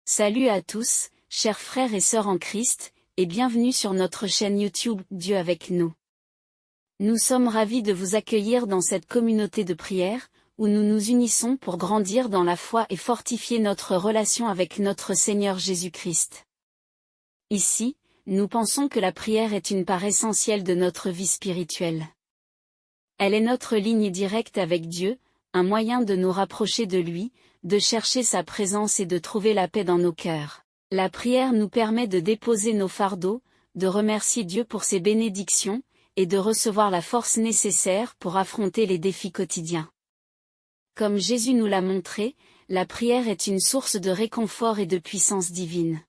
Salut à tous, chers frères et sœurs en Christ, et bienvenue sur notre chaîne YouTube Dieu avec nous. Nous sommes ravis de vous accueillir dans cette communauté de prière, où nous nous unissons pour grandir dans la foi et fortifier notre relation avec notre Seigneur Jésus-Christ. Ici, nous pensons que la prière est une part essentielle de notre vie spirituelle. Elle est notre ligne directe avec Dieu, un moyen de nous rapprocher de lui, de chercher sa présence et de trouver la paix dans nos cœurs. La prière nous permet de déposer nos fardeaux, de remercier Dieu pour ses bénédictions, et de recevoir la force nécessaire pour affronter les défis quotidiens. Comme Jésus nous l'a montré, la prière est une source de réconfort et de puissance divine.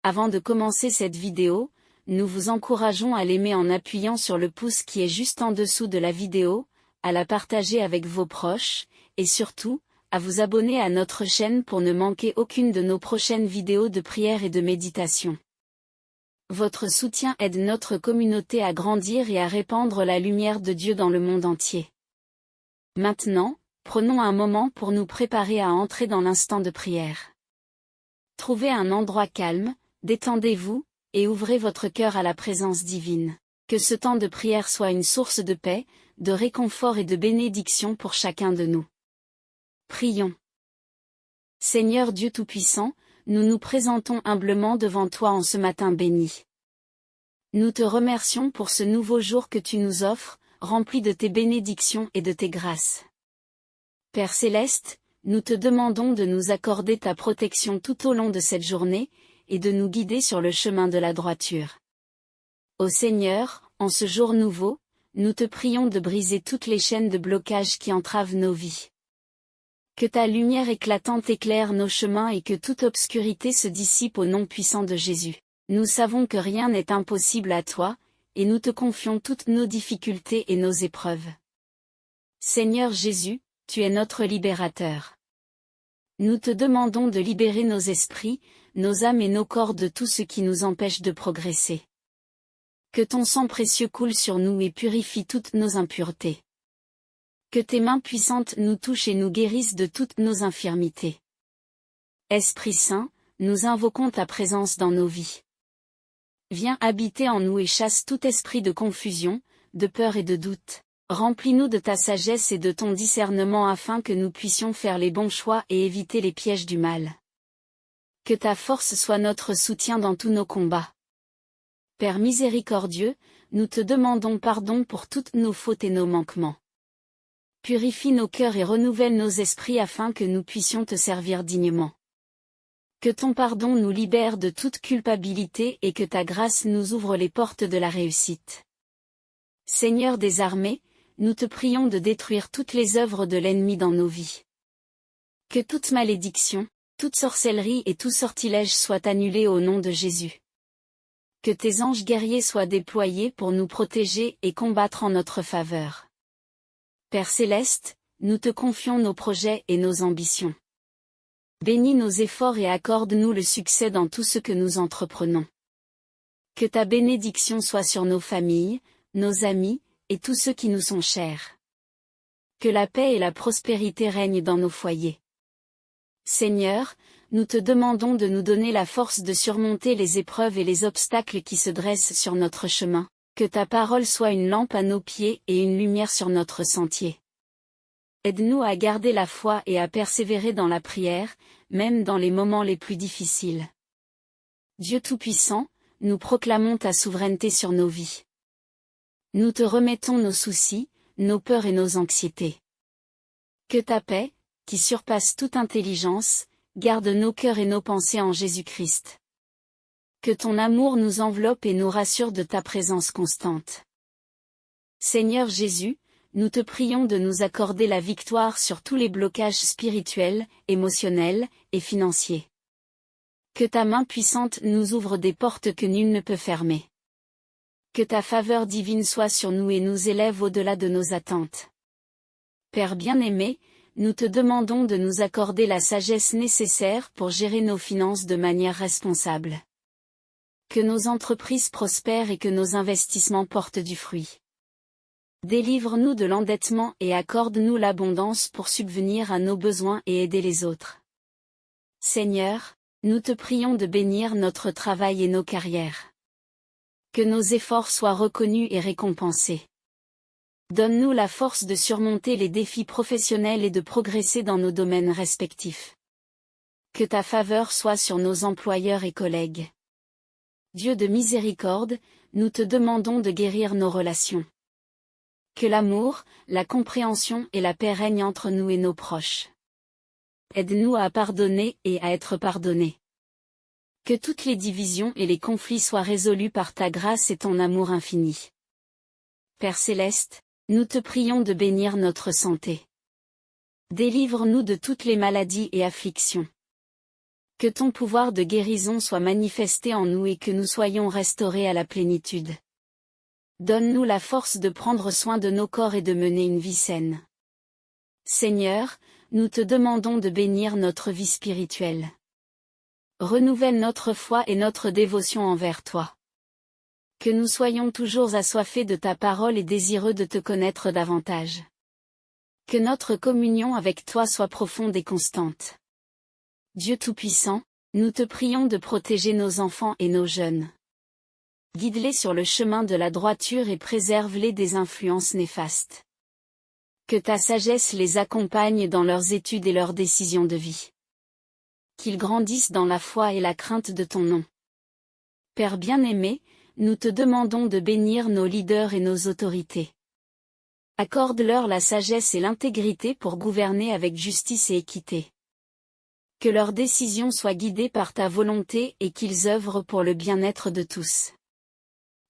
Avant de commencer cette vidéo, nous vous encourageons à l'aimer en appuyant sur le pouce qui est juste en dessous de la vidéo, à la partager avec vos proches, et surtout, à vous abonner à notre chaîne pour ne manquer aucune de nos prochaines vidéos de prière et de méditation. Votre soutien aide notre communauté à grandir et à répandre la lumière de Dieu dans le monde entier. Maintenant, prenons un moment pour nous préparer à entrer dans l'instant de prière. Trouvez un endroit calme, détendez-vous, et ouvrez votre cœur à la présence divine. Que ce temps de prière soit une source de paix, de réconfort et de bénédiction pour chacun de nous. Prions. Seigneur Dieu Tout-Puissant, nous nous présentons humblement devant toi en ce matin béni. Nous te remercions pour ce nouveau jour que tu nous offres, rempli de tes bénédictions et de tes grâces. Père Céleste, nous te demandons de nous accorder ta protection tout au long de cette journée, et de nous guider sur le chemin de la droiture. Ô Seigneur, en ce jour nouveau, nous te prions de briser toutes les chaînes de blocage qui entravent nos vies. Que ta lumière éclatante éclaire nos chemins et que toute obscurité se dissipe au nom puissant de Jésus. Nous savons que rien n'est impossible à toi, et nous te confions toutes nos difficultés et nos épreuves. Seigneur Jésus, tu es notre libérateur. Nous te demandons de libérer nos esprits, nos âmes et nos corps de tout ce qui nous empêche de progresser. Que ton sang précieux coule sur nous et purifie toutes nos impuretés. Que tes mains puissantes nous touchent et nous guérissent de toutes nos infirmités. Esprit Saint, nous invoquons ta présence dans nos vies. Viens habiter en nous et chasse tout esprit de confusion, de peur et de doute. Remplis-nous de ta sagesse et de ton discernement afin que nous puissions faire les bons choix et éviter les pièges du mal. Que ta force soit notre soutien dans tous nos combats. Père miséricordieux, nous te demandons pardon pour toutes nos fautes et nos manquements. Purifie nos cœurs et renouvelle nos esprits afin que nous puissions te servir dignement. Que ton pardon nous libère de toute culpabilité et que ta grâce nous ouvre les portes de la réussite. Seigneur des armées, nous te prions de détruire toutes les œuvres de l'ennemi dans nos vies. Que toute malédiction, toute sorcellerie et tout sortilège soient annulés au nom de Jésus. Que tes anges guerriers soient déployés pour nous protéger et combattre en notre faveur. Père Céleste, nous te confions nos projets et nos ambitions. Bénis nos efforts et accorde-nous le succès dans tout ce que nous entreprenons. Que ta bénédiction soit sur nos familles, nos amis, et tous ceux qui nous sont chers. Que la paix et la prospérité règnent dans nos foyers. Seigneur, nous te demandons de nous donner la force de surmonter les épreuves et les obstacles qui se dressent sur notre chemin. Que ta parole soit une lampe à nos pieds et une lumière sur notre sentier. Aide-nous à garder la foi et à persévérer dans la prière, même dans les moments les plus difficiles. Dieu Tout-Puissant, nous proclamons ta souveraineté sur nos vies. Nous te remettons nos soucis, nos peurs et nos anxiétés. Que ta paix, qui surpasse toute intelligence, garde nos cœurs et nos pensées en Jésus-Christ. Que ton amour nous enveloppe et nous rassure de ta présence constante. Seigneur Jésus, nous te prions de nous accorder la victoire sur tous les blocages spirituels, émotionnels et financiers. Que ta main puissante nous ouvre des portes que nul ne peut fermer. Que ta faveur divine soit sur nous et nous élève au-delà de nos attentes. Père bien-aimé, nous te demandons de nous accorder la sagesse nécessaire pour gérer nos finances de manière responsable. Que nos entreprises prospèrent et que nos investissements portent du fruit. Délivre-nous de l'endettement et accorde-nous l'abondance pour subvenir à nos besoins et aider les autres. Seigneur, nous te prions de bénir notre travail et nos carrières. Que nos efforts soient reconnus et récompensés. Donne-nous la force de surmonter les défis professionnels et de progresser dans nos domaines respectifs. Que ta faveur soit sur nos employeurs et collègues. Dieu de miséricorde, nous te demandons de guérir nos relations. Que l'amour, la compréhension et la paix règnent entre nous et nos proches. Aide-nous à pardonner et à être pardonnés. Que toutes les divisions et les conflits soient résolus par ta grâce et ton amour infini. Père céleste, nous te prions de bénir notre santé. Délivre-nous de toutes les maladies et afflictions. Que ton pouvoir de guérison soit manifesté en nous et que nous soyons restaurés à la plénitude. Donne-nous la force de prendre soin de nos corps et de mener une vie saine. Seigneur, nous te demandons de bénir notre vie spirituelle. Renouvelle notre foi et notre dévotion envers toi. Que nous soyons toujours assoiffés de ta parole et désireux de te connaître davantage. Que notre communion avec toi soit profonde et constante. Dieu Tout-Puissant, nous te prions de protéger nos enfants et nos jeunes. Guide-les sur le chemin de la droiture et préserve-les des influences néfastes. Que ta sagesse les accompagne dans leurs études et leurs décisions de vie. Qu'ils grandissent dans la foi et la crainte de ton nom. Père bien-aimé, nous te demandons de bénir nos leaders et nos autorités. Accorde-leur la sagesse et l'intégrité pour gouverner avec justice et équité. Que leurs décisions soient guidées par ta volonté et qu'ils œuvrent pour le bien-être de tous.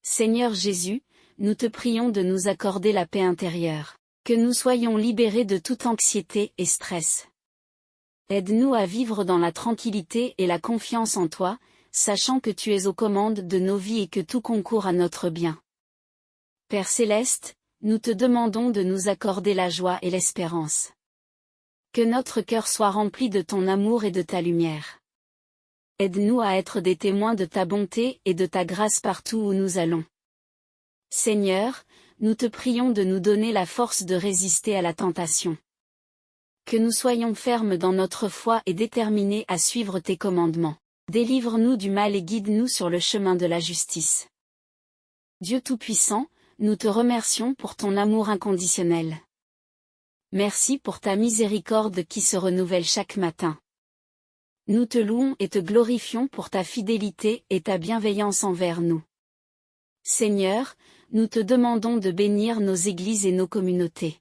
Seigneur Jésus, nous te prions de nous accorder la paix intérieure. Que nous soyons libérés de toute anxiété et stress. Aide-nous à vivre dans la tranquillité et la confiance en toi, sachant que tu es aux commandes de nos vies et que tout concourt à notre bien. Père céleste, nous te demandons de nous accorder la joie et l'espérance. Que notre cœur soit rempli de ton amour et de ta lumière. Aide-nous à être des témoins de ta bonté et de ta grâce partout où nous allons. Seigneur, nous te prions de nous donner la force de résister à la tentation. Que nous soyons fermes dans notre foi et déterminés à suivre tes commandements. Délivre-nous du mal et guide-nous sur le chemin de la justice. Dieu Tout-Puissant, nous te remercions pour ton amour inconditionnel. Merci pour ta miséricorde qui se renouvelle chaque matin. Nous te louons et te glorifions pour ta fidélité et ta bienveillance envers nous. Seigneur, nous te demandons de bénir nos églises et nos communautés.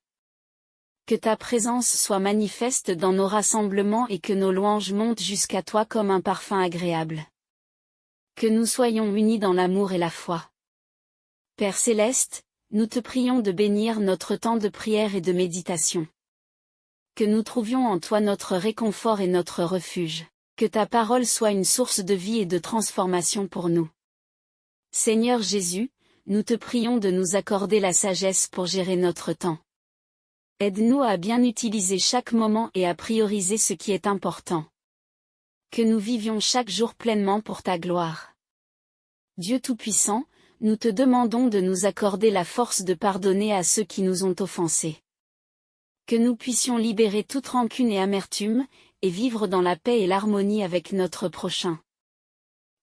Que ta présence soit manifeste dans nos rassemblements et que nos louanges montent jusqu'à toi comme un parfum agréable. Que nous soyons unis dans l'amour et la foi. Père céleste, nous te prions de bénir notre temps de prière et de méditation. Que nous trouvions en toi notre réconfort et notre refuge. Que ta parole soit une source de vie et de transformation pour nous. Seigneur Jésus, nous te prions de nous accorder la sagesse pour gérer notre temps. Aide-nous à bien utiliser chaque moment et à prioriser ce qui est important. Que nous vivions chaque jour pleinement pour ta gloire. Dieu Tout-Puissant, nous te demandons de nous accorder la force de pardonner à ceux qui nous ont offensés. Que nous puissions libérer toute rancune et amertume, et vivre dans la paix et l'harmonie avec notre prochain.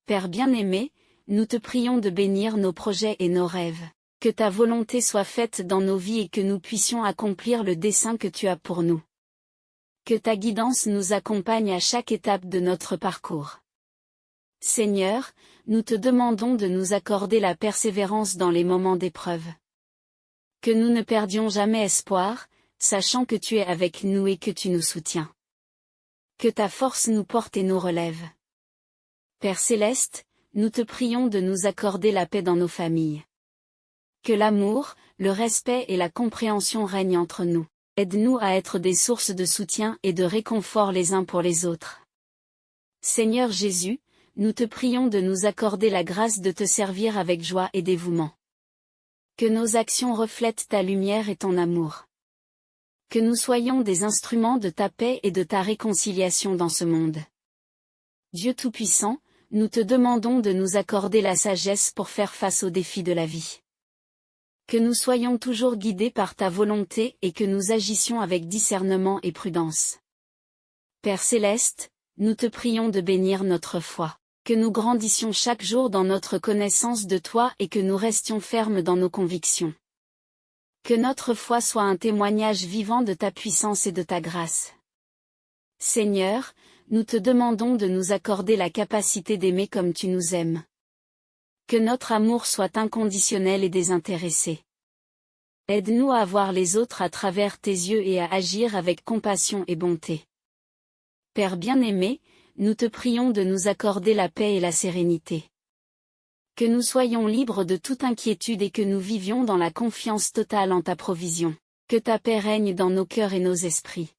Père bien-aimé, nous te prions de bénir nos projets et nos rêves. Que ta volonté soit faite dans nos vies et que nous puissions accomplir le dessein que tu as pour nous. Que ta guidance nous accompagne à chaque étape de notre parcours. Seigneur, nous te demandons de nous accorder la persévérance dans les moments d'épreuve. Que nous ne perdions jamais espoir, sachant que tu es avec nous et que tu nous soutiens. Que ta force nous porte et nous relève. Père céleste, nous te prions de nous accorder la paix dans nos familles. Que l'amour, le respect et la compréhension règnent entre nous. Aide-nous à être des sources de soutien et de réconfort les uns pour les autres. Seigneur Jésus, nous te prions de nous accorder la grâce de te servir avec joie et dévouement. Que nos actions reflètent ta lumière et ton amour. Que nous soyons des instruments de ta paix et de ta réconciliation dans ce monde. Dieu Tout-Puissant, nous te demandons de nous accorder la sagesse pour faire face aux défis de la vie. Que nous soyons toujours guidés par ta volonté et que nous agissions avec discernement et prudence. Père céleste, nous te prions de bénir notre foi. Que nous grandissions chaque jour dans notre connaissance de toi et que nous restions fermes dans nos convictions. Que notre foi soit un témoignage vivant de ta puissance et de ta grâce. Seigneur, nous te demandons de nous accorder la capacité d'aimer comme tu nous aimes. Que notre amour soit inconditionnel et désintéressé. Aide-nous à voir les autres à travers tes yeux et à agir avec compassion et bonté. Père bien-aimé, nous te prions de nous accorder la paix et la sérénité. Que nous soyons libres de toute inquiétude et que nous vivions dans la confiance totale en ta provision. Que ta paix règne dans nos cœurs et nos esprits.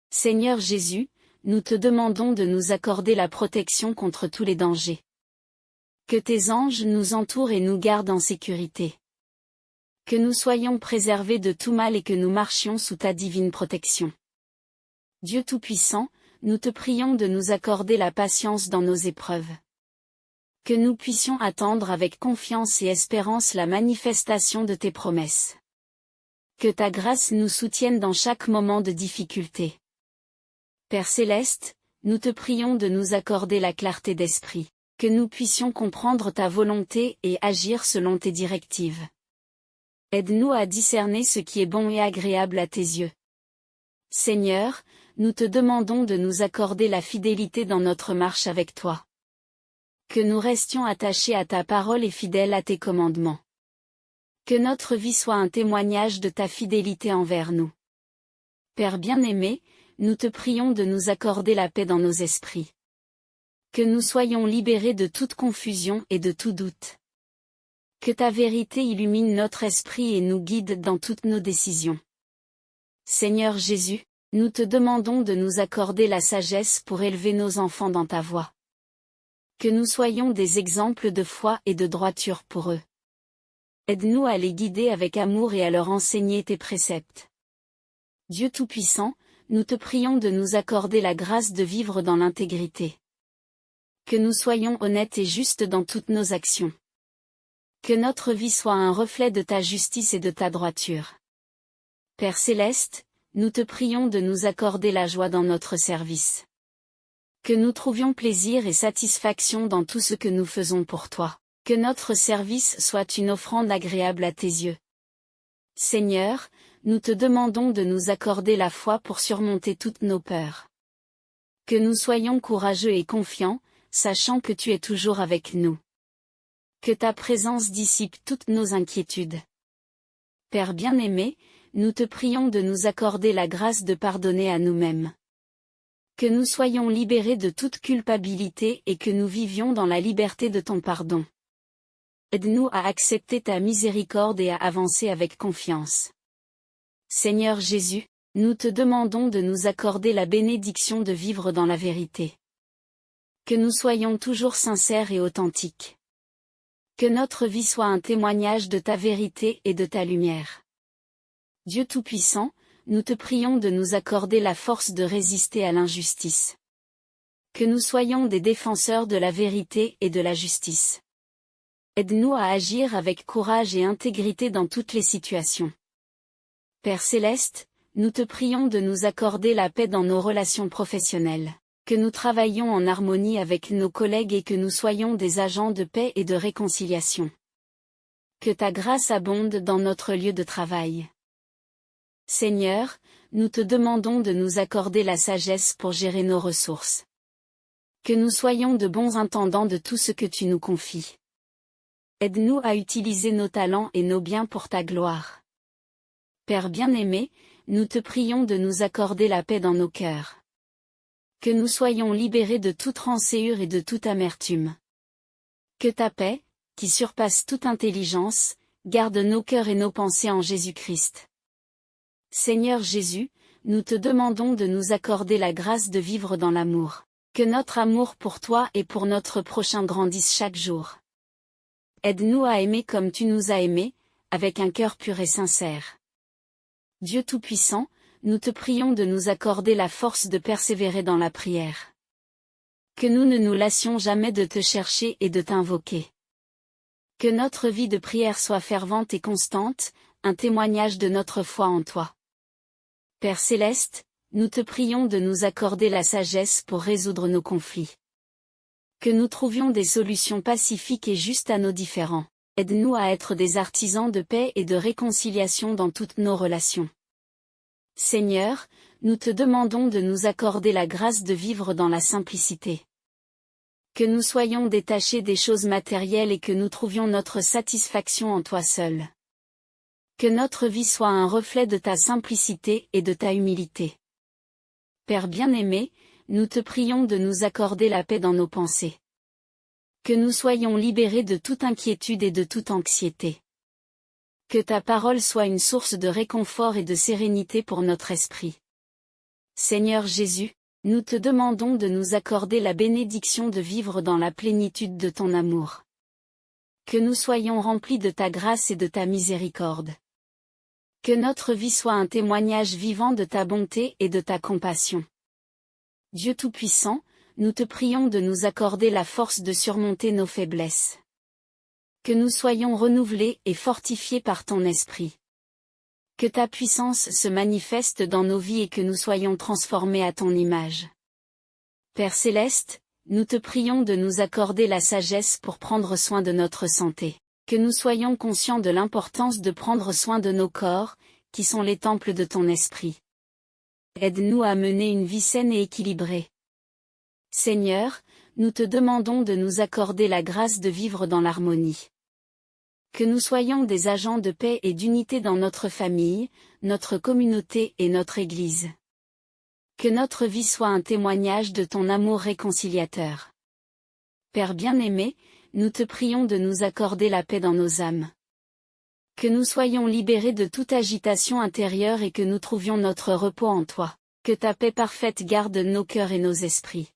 Seigneur Jésus, nous te demandons de nous accorder la protection contre tous les dangers. Que tes anges nous entourent et nous gardent en sécurité. Que nous soyons préservés de tout mal et que nous marchions sous ta divine protection. Dieu Tout-Puissant, nous te prions de nous accorder la patience dans nos épreuves. Que nous puissions attendre avec confiance et espérance la manifestation de tes promesses. Que ta grâce nous soutienne dans chaque moment de difficulté. Père Céleste, nous te prions de nous accorder la clarté d'esprit, que nous puissions comprendre ta volonté et agir selon tes directives. Aide-nous à discerner ce qui est bon et agréable à tes yeux. Seigneur, nous te demandons de nous accorder la fidélité dans notre marche avec toi. Que nous restions attachés à ta parole et fidèles à tes commandements. Que notre vie soit un témoignage de ta fidélité envers nous. Père bien-aimé, nous te prions de nous accorder la paix dans nos esprits. Que nous soyons libérés de toute confusion et de tout doute. Que ta vérité illumine notre esprit et nous guide dans toutes nos décisions. Seigneur Jésus, nous te demandons de nous accorder la sagesse pour élever nos enfants dans ta voie. Que nous soyons des exemples de foi et de droiture pour eux. Aide-nous à les guider avec amour et à leur enseigner tes préceptes. Dieu Tout-Puissant, nous te prions de nous accorder la grâce de vivre dans l'intégrité. Que nous soyons honnêtes et justes dans toutes nos actions. Que notre vie soit un reflet de ta justice et de ta droiture. Père Céleste, nous te prions de nous accorder la joie dans notre service. Que nous trouvions plaisir et satisfaction dans tout ce que nous faisons pour toi. Que notre service soit une offrande agréable à tes yeux. Seigneur, nous te demandons de nous accorder la foi pour surmonter toutes nos peurs. Que nous soyons courageux et confiants, sachant que tu es toujours avec nous. Que ta présence dissipe toutes nos inquiétudes. Père bien-aimé, nous te prions de nous accorder la grâce de pardonner à nous-mêmes. Que nous soyons libérés de toute culpabilité et que nous vivions dans la liberté de ton pardon. Aide-nous à accepter ta miséricorde et à avancer avec confiance. Seigneur Jésus, nous te demandons de nous accorder la bénédiction de vivre dans la vérité. Que nous soyons toujours sincères et authentiques. Que notre vie soit un témoignage de ta vérité et de ta lumière. Dieu Tout-Puissant, nous te prions de nous accorder la force de résister à l'injustice. Que nous soyons des défenseurs de la vérité et de la justice. Aide-nous à agir avec courage et intégrité dans toutes les situations. Père Céleste, nous te prions de nous accorder la paix dans nos relations professionnelles. Que nous travaillions en harmonie avec nos collègues et que nous soyons des agents de paix et de réconciliation. Que ta grâce abonde dans notre lieu de travail. Seigneur, nous te demandons de nous accorder la sagesse pour gérer nos ressources. Que nous soyons de bons intendants de tout ce que tu nous confies. Aide-nous à utiliser nos talents et nos biens pour ta gloire. Père bien-aimé, nous te prions de nous accorder la paix dans nos cœurs. Que nous soyons libérés de toute rancœur et de toute amertume. Que ta paix, qui surpasse toute intelligence, garde nos cœurs et nos pensées en Jésus-Christ. Seigneur Jésus, nous te demandons de nous accorder la grâce de vivre dans l'amour. Que notre amour pour toi et pour notre prochain grandisse chaque jour. Aide-nous à aimer comme tu nous as aimés, avec un cœur pur et sincère. Dieu Tout-Puissant, nous te prions de nous accorder la force de persévérer dans la prière. Que nous ne nous lassions jamais de te chercher et de t'invoquer. Que notre vie de prière soit fervente et constante, un témoignage de notre foi en toi. Père Céleste, nous te prions de nous accorder la sagesse pour résoudre nos conflits. Que nous trouvions des solutions pacifiques et justes à nos différends. Aide-nous à être des artisans de paix et de réconciliation dans toutes nos relations. Seigneur, nous te demandons de nous accorder la grâce de vivre dans la simplicité. Que nous soyons détachés des choses matérielles et que nous trouvions notre satisfaction en toi seul. Que notre vie soit un reflet de ta simplicité et de ta humilité. Père bien-aimé, nous te prions de nous accorder la paix dans nos pensées. Que nous soyons libérés de toute inquiétude et de toute anxiété. Que ta parole soit une source de réconfort et de sérénité pour notre esprit. Seigneur Jésus, nous te demandons de nous accorder la bénédiction de vivre dans la plénitude de ton amour. Que nous soyons remplis de ta grâce et de ta miséricorde. Que notre vie soit un témoignage vivant de ta bonté et de ta compassion. Dieu Tout-Puissant, nous te prions de nous accorder la force de surmonter nos faiblesses. Que nous soyons renouvelés et fortifiés par ton esprit. Que ta puissance se manifeste dans nos vies et que nous soyons transformés à ton image. Père Céleste, nous te prions de nous accorder la sagesse pour prendre soin de notre santé. Que nous soyons conscients de l'importance de prendre soin de nos corps, qui sont les temples de ton esprit. Aide-nous à mener une vie saine et équilibrée. Seigneur, nous te demandons de nous accorder la grâce de vivre dans l'harmonie. Que nous soyons des agents de paix et d'unité dans notre famille, notre communauté et notre Église. Que notre vie soit un témoignage de ton amour réconciliateur. Père bien-aimé, nous te prions de nous accorder la paix dans nos âmes. Que nous soyons libérés de toute agitation intérieure et que nous trouvions notre repos en toi. Que ta paix parfaite garde nos cœurs et nos esprits.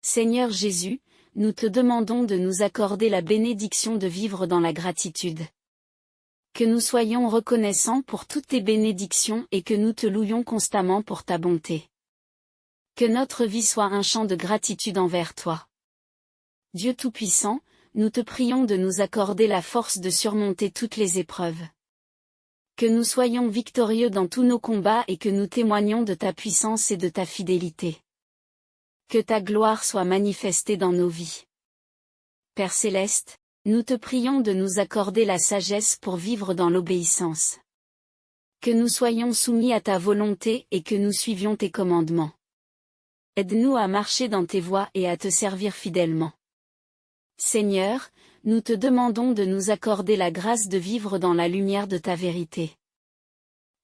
Seigneur Jésus, nous te demandons de nous accorder la bénédiction de vivre dans la gratitude. Que nous soyons reconnaissants pour toutes tes bénédictions et que nous te louions constamment pour ta bonté. Que notre vie soit un chant de gratitude envers toi. Dieu Tout-Puissant, nous te prions de nous accorder la force de surmonter toutes les épreuves. Que nous soyons victorieux dans tous nos combats et que nous témoignions de ta puissance et de ta fidélité. Que ta gloire soit manifestée dans nos vies. Père Céleste, nous te prions de nous accorder la sagesse pour vivre dans l'obéissance. Que nous soyons soumis à ta volonté et que nous suivions tes commandements. Aide-nous à marcher dans tes voies et à te servir fidèlement. Seigneur, nous te demandons de nous accorder la grâce de vivre dans la lumière de ta vérité.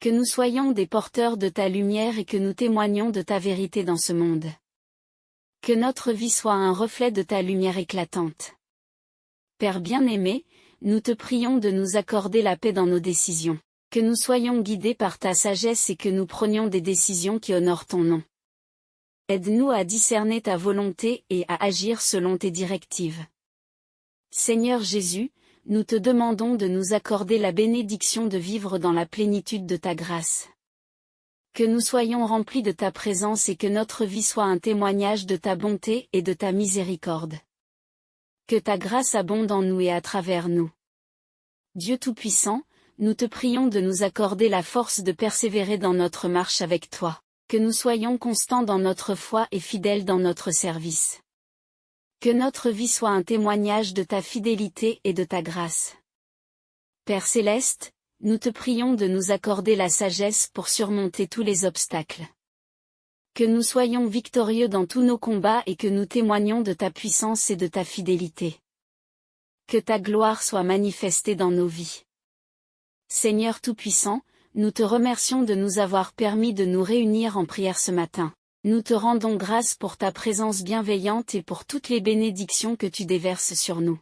Que nous soyons des porteurs de ta lumière et que nous témoignions de ta vérité dans ce monde. Que notre vie soit un reflet de ta lumière éclatante. Père bien-aimé, nous te prions de nous accorder la paix dans nos décisions. Que nous soyons guidés par ta sagesse et que nous prenions des décisions qui honorent ton nom. Aide-nous à discerner ta volonté et à agir selon tes directives. Seigneur Jésus, nous te demandons de nous accorder la bénédiction de vivre dans la plénitude de ta grâce. Que nous soyons remplis de ta présence et que notre vie soit un témoignage de ta bonté et de ta miséricorde. Que ta grâce abonde en nous et à travers nous. Dieu Tout-Puissant, nous te prions de nous accorder la force de persévérer dans notre marche avec toi. Que nous soyons constants dans notre foi et fidèles dans notre service. Que notre vie soit un témoignage de ta fidélité et de ta grâce. Père Céleste, nous te prions de nous accorder la sagesse pour surmonter tous les obstacles. Que nous soyons victorieux dans tous nos combats et que nous témoignions de ta puissance et de ta fidélité. Que ta gloire soit manifestée dans nos vies. Seigneur Tout-Puissant, nous te remercions de nous avoir permis de nous réunir en prière ce matin. Nous te rendons grâce pour ta présence bienveillante et pour toutes les bénédictions que tu déverses sur nous.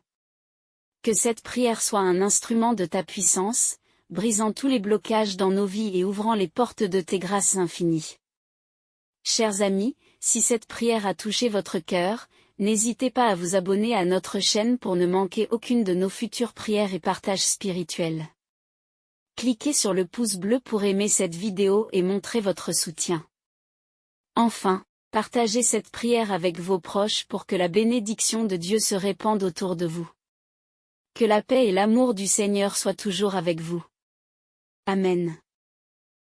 Que cette prière soit un instrument de ta puissance, brisant tous les blocages dans nos vies et ouvrant les portes de tes grâces infinies. Chers amis, si cette prière a touché votre cœur, n'hésitez pas à vous abonner à notre chaîne pour ne manquer aucune de nos futures prières et partages spirituels. Cliquez sur le pouce bleu pour aimer cette vidéo et montrer votre soutien. Enfin, partagez cette prière avec vos proches pour que la bénédiction de Dieu se répande autour de vous. Que la paix et l'amour du Seigneur soient toujours avec vous. Amen.